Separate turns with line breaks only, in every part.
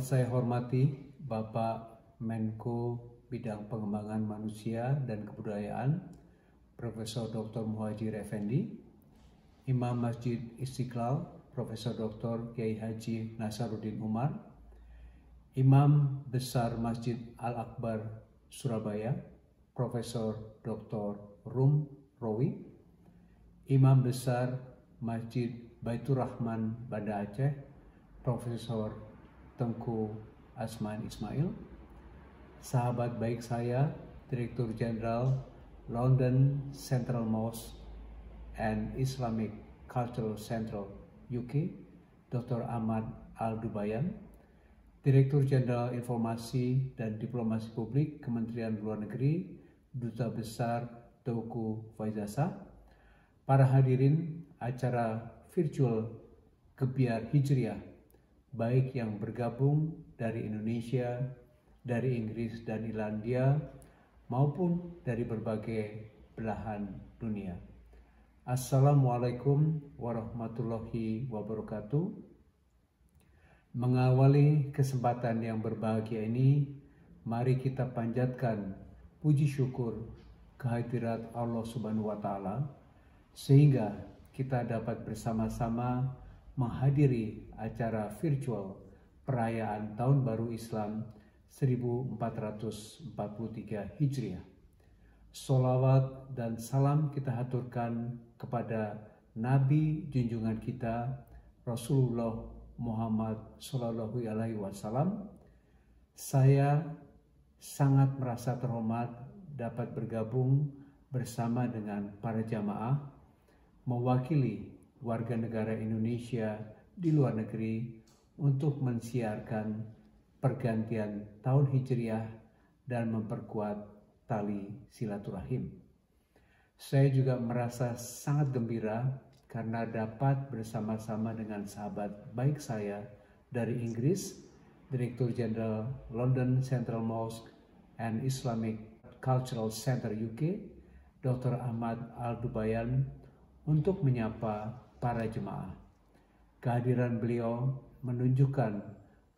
saya hormati Bapak Menko Bidang Pengembangan Manusia dan Kebudayaan, Profesor Dr. Muhajir Effendi, Imam Masjid Istiqlal, Profesor Dr. Kiai Haji Nasaruddin Umar, Imam Besar Masjid Al-Akbar Surabaya, Profesor Dr. Rum Rowi, Imam Besar Masjid Baitur Rahman Banda Aceh, Profesor Tengku Asman Ismail, sahabat baik saya, Direktur Jenderal London Central Mosque and Islamic Cultural Center UK, Dr. Ahmad Al-Dubayan, Direktur Jenderal Informasi dan Diplomasi Publik Kementerian Luar Negeri, Duta Besar Teuku Faizasa, para hadirin acara virtual Gebiar Hijriah, baik yang bergabung dari Indonesia, dari Inggris dan Irlandia, maupun dari berbagai belahan dunia. Assalamualaikum warahmatullahi wabarakatuh. Mengawali kesempatan yang berbahagia ini, mari kita panjatkan puji syukur kehadirat Allah Subhanahu wa Ta'ala, sehingga kita dapat bersama-sama menghadiri acara virtual perayaan Tahun Baru Islam 1443 Hijriah. Sholawat dan salam kita haturkan kepada Nabi junjungan kita Rasulullah Muhammad Sallallahu Alaihi Wasallam. Saya sangat merasa terhormat dapat bergabung bersama dengan para jamaah mewakili warga negara Indonesia di luar negeri untuk mensiarkan pergantian tahun Hijriah dan memperkuat tali silaturahim. Saya juga merasa sangat gembira karena dapat bersama-sama dengan sahabat baik saya dari Inggris, Direktur Jenderal London Central Mosque and Islamic Cultural Center UK, Dr. Ahmad Al-Dubayan, untuk menyapa para jemaah. Kehadiran beliau menunjukkan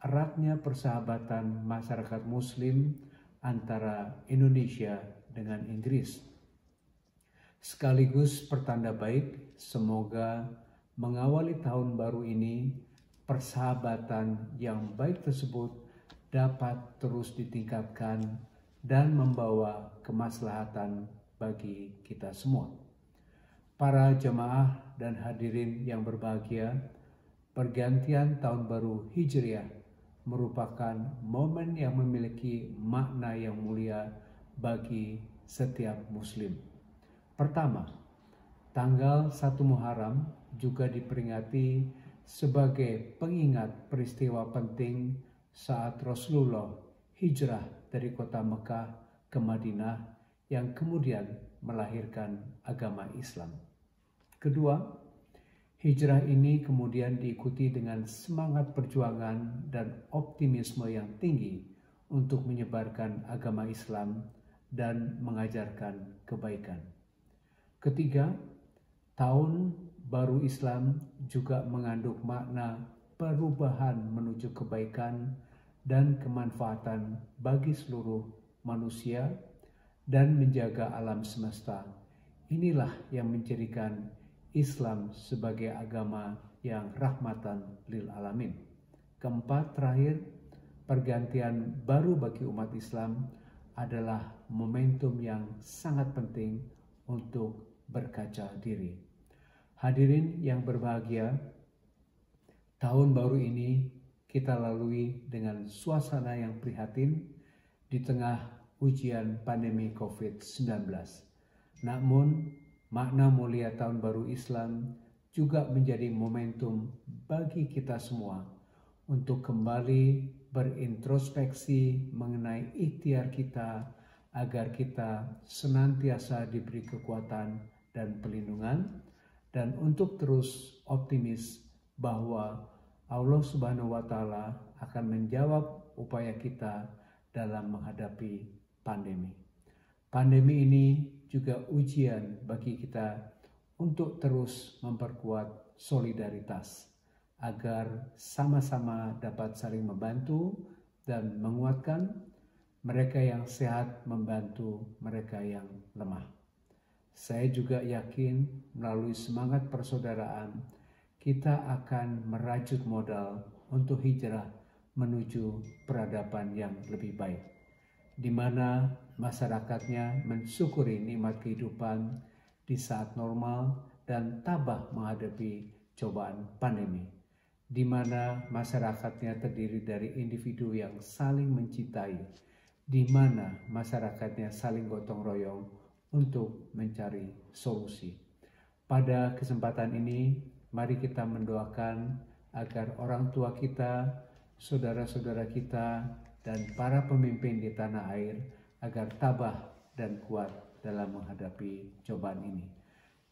eratnya persahabatan masyarakat Muslim antara Indonesia dengan Inggris. Sekaligus pertanda baik, semoga mengawali tahun baru ini, persahabatan yang baik tersebut dapat terus ditingkatkan dan membawa kemaslahatan bagi kita semua. Para jemaah dan hadirin yang berbahagia, pergantian tahun baru Hijriah merupakan momen yang memiliki makna yang mulia bagi setiap Muslim. Pertama, tanggal 1 Muharram juga diperingati sebagai pengingat peristiwa penting saat Rasulullah hijrah dari kota Mekah ke Madinah yang kemudian melahirkan agama Islam. Kedua, hijrah ini kemudian diikuti dengan semangat perjuangan dan optimisme yang tinggi untuk menyebarkan agama Islam dan mengajarkan kebaikan. Ketiga, tahun baru Islam juga mengandung makna perubahan menuju kebaikan dan kemanfaatan bagi seluruh manusia dan menjaga alam semesta. Inilah yang menjadikan Islam sebagai agama yang rahmatan lil alamin. Keempat, terakhir, pergantian baru bagi umat Islam adalah momentum yang sangat penting untuk berkaca diri. Hadirin yang berbahagia, tahun baru ini kita lalui dengan suasana yang prihatin di tengah ujian pandemi COVID-19. Namun, makna mulia tahun baru Islam juga menjadi momentum bagi kita semua untuk kembali berintrospeksi mengenai ikhtiar kita agar kita senantiasa diberi kekuatan dan perlindungan, dan untuk terus optimis bahwa Allah Subhanahu wa Ta'ala akan menjawab upaya kita dalam menghadapi pandemi. Pandemi ini juga ujian bagi kita untuk terus memperkuat solidaritas agar sama-sama dapat saling membantu dan menguatkan, mereka yang sehat membantu mereka yang lemah. Saya juga yakin melalui semangat persaudaraan, kita akan merajut modal untuk hijrah menuju peradaban yang lebih baik, di mana masyarakatnya mensyukuri nikmat kehidupan di saat normal dan tabah menghadapi cobaan pandemi, di mana masyarakatnya terdiri dari individu yang saling mencintai, di mana masyarakatnya saling gotong royong untuk mencari solusi. Pada kesempatan ini, mari kita mendoakan agar orang tua kita, saudara-saudara kita, dan para pemimpin di tanah air agar tabah dan kuat dalam menghadapi cobaan ini.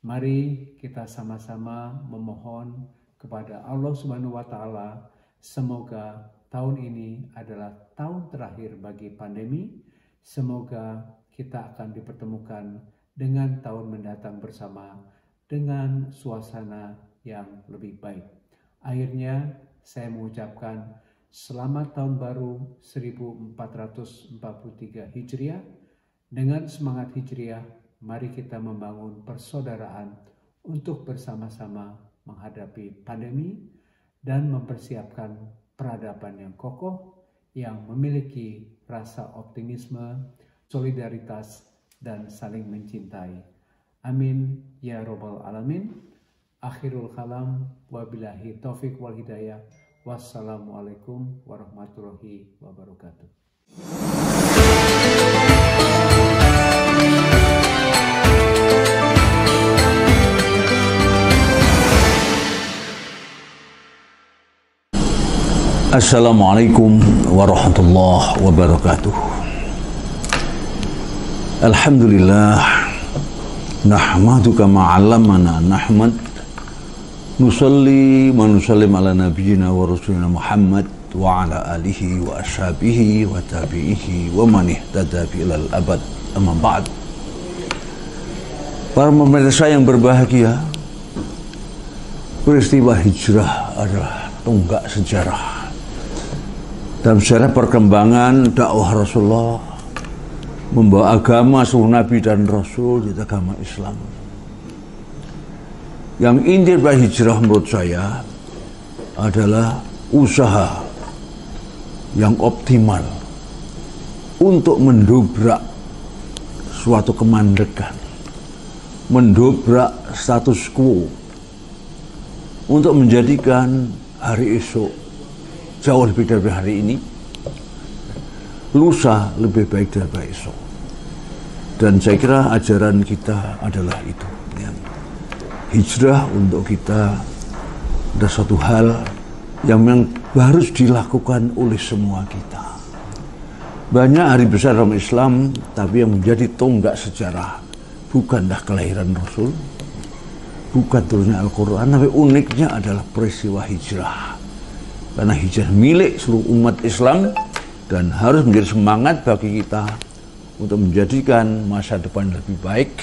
Mari kita sama-sama memohon kepada Allah Subhanahu wa Ta'ala, semoga tahun ini adalah tahun terakhir bagi pandemi. Semoga kita akan dipertemukan dengan tahun mendatang bersama dengan suasana yang lebih baik. Akhirnya saya mengucapkan selamat tahun baru 1443 Hijriah. Dengan semangat Hijriah, mari kita membangun persaudaraan untuk bersama-sama menghadapi pandemi dan mempersiapkan peradaban yang kokoh, yang memiliki rasa optimisme, solidaritas, dan saling mencintai. Amin ya Rabbal Alamin. Akhirul kalam, wabillahi taufik wal hidayah. Wassalamualaikum warahmatullahi wabarakatuh.
Assalamualaikum warahmatullahi wabarakatuh. Alhamdulillah, nahmaduka ma'allamana nahmad, nusalli wa nusallim ala nabiyyina wa rasulina Muhammad wa ala alihi wa ashabihi wa tabi'ihi wa man ihtada ilal abad, amma ba'd. Para pemirsa yang berbahagia, peristiwa hijrah adalah tonggak sejarah dalam sejarah perkembangan dakwah Rasulullah membawa agama seluruh Nabi dan Rasul, yaitu agama Islam. Yang inti dari hijrah menurut saya adalah usaha yang optimal untuk mendobrak suatu kemandekan, mendobrak status quo, untuk menjadikan hari esok jauh lebih dari hari ini, lusa lebih baik daripada esok. Dan saya kira ajaran kita adalah itu, ya. Hijrah untuk kita ada satu hal yang harus dilakukan oleh semua kita. Banyak hari besar dalam Islam, tapi yang menjadi tonggak sejarah bukanlah kelahiran Rasul, bukan turunnya Al-Quran, tapi uniknya adalah peristiwa hijrah. Karena hijrah milik seluruh umat Islam dan harus menjadi semangat bagi kita untuk menjadikan masa depan lebih baik,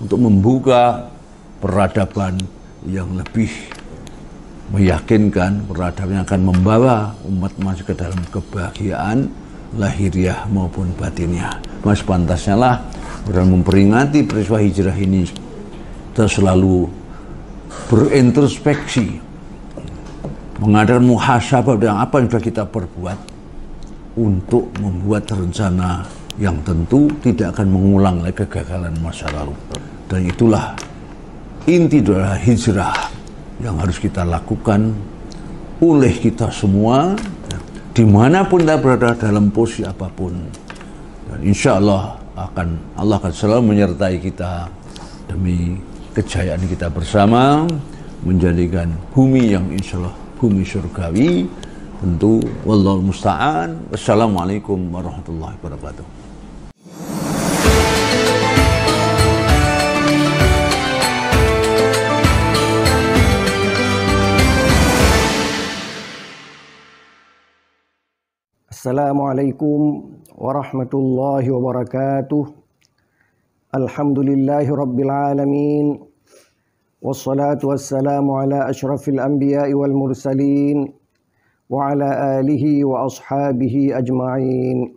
untuk membuka peradaban yang lebih meyakinkan, peradaban yang akan membawa umat masuk ke dalam kebahagiaan lahiriah maupun batinnya. Mas pantasnya lah orang memperingati peristiwa hijrah ini kita selalu berintrospeksi, mengadakan muhasabah dengan apa yang sudah kita perbuat untuk membuat rencana yang tentu tidak akan mengulang lagi kegagalan masa lalu. Dan itulah inti dari hijrah yang harus kita lakukan oleh kita semua, dimanapun kita berada, dalam posisi apapun. Dan insya Allah Allah akan selalu menyertai kita demi kejayaan kita bersama, menjadikan bumi yang insya Allah bumi surgawi, tentu. Wallahu musta'an. Wassalamualaikum warahmatullahi wabarakatuh.
Assalamualaikum warahmatullahi wabarakatuh. Alhamdulillahi rabbil alamin. wassalatu wassalamu ala asyrafil anbiya'i wal mursalin wa ala alihi wa ashabihi ajma'in.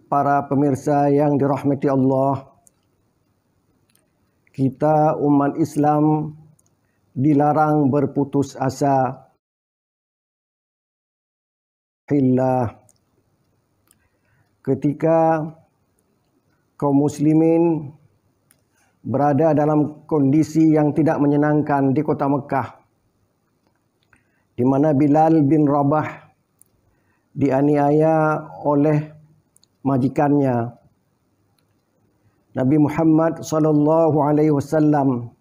Para pemirsa yang dirahmati Allah, kita umat Islam dilarang berputus asa. Ketika kaum muslimin berada dalam kondisi yang tidak menyenangkan di kota Mekah, di mana Bilal bin Rabah dianiaya oleh majikannya, Nabi Muhammad SAW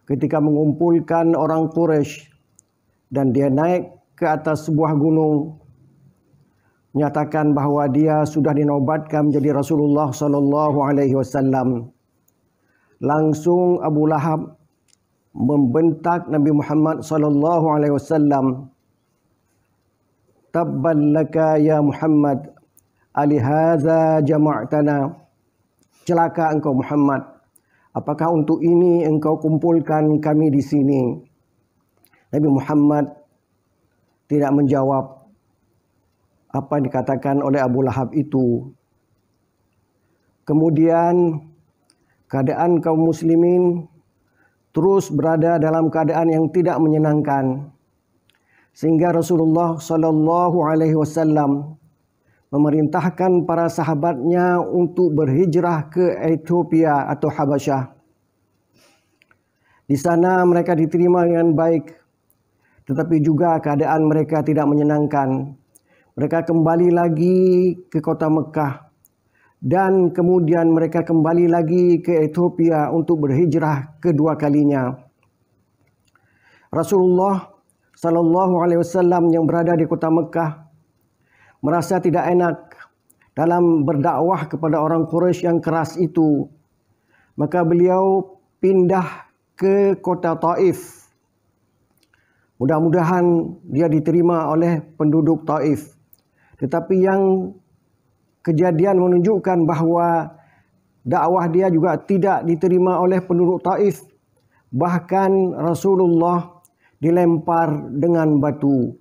ketika mengumpulkan orang Quraisy dan dia naik ke atas sebuah gunung, menyatakan bahawa dia sudah dinobatkan menjadi Rasulullah SAW. Langsung Abu Lahab membentak Nabi Muhammad SAW, "Tabban laka ya Muhammad, alihadza jama'tana." Celaka engkau Muhammad, apakah untuk ini engkau kumpulkan kami di sini? Nabi Muhammad tidak menjawab apa yang dikatakan oleh Abu Lahab itu. Kemudian keadaan kaum muslimin terus berada dalam keadaan yang tidak menyenangkan, sehingga Rasulullah SAW memerintahkan para sahabatnya untuk berhijrah ke Ethiopia atau Habasyah. Di sana mereka diterima dengan baik, tetapi juga keadaan mereka tidak menyenangkan. Mereka kembali lagi ke kota Mekah dan kemudian mereka kembali lagi ke Ethiopia untuk berhijrah kedua kalinya. Rasulullah SAW yang berada di kota Mekah merasa tidak enak dalam berdakwah kepada orang Quraisy yang keras itu. Maka beliau pindah ke kota Taif. Mudah-mudahan dia diterima oleh penduduk Taif. Tetapi yang kejadian menunjukkan bahawa dakwah dia juga tidak diterima oleh penduduk Taif. Bahkan Rasulullah dilempar dengan batu.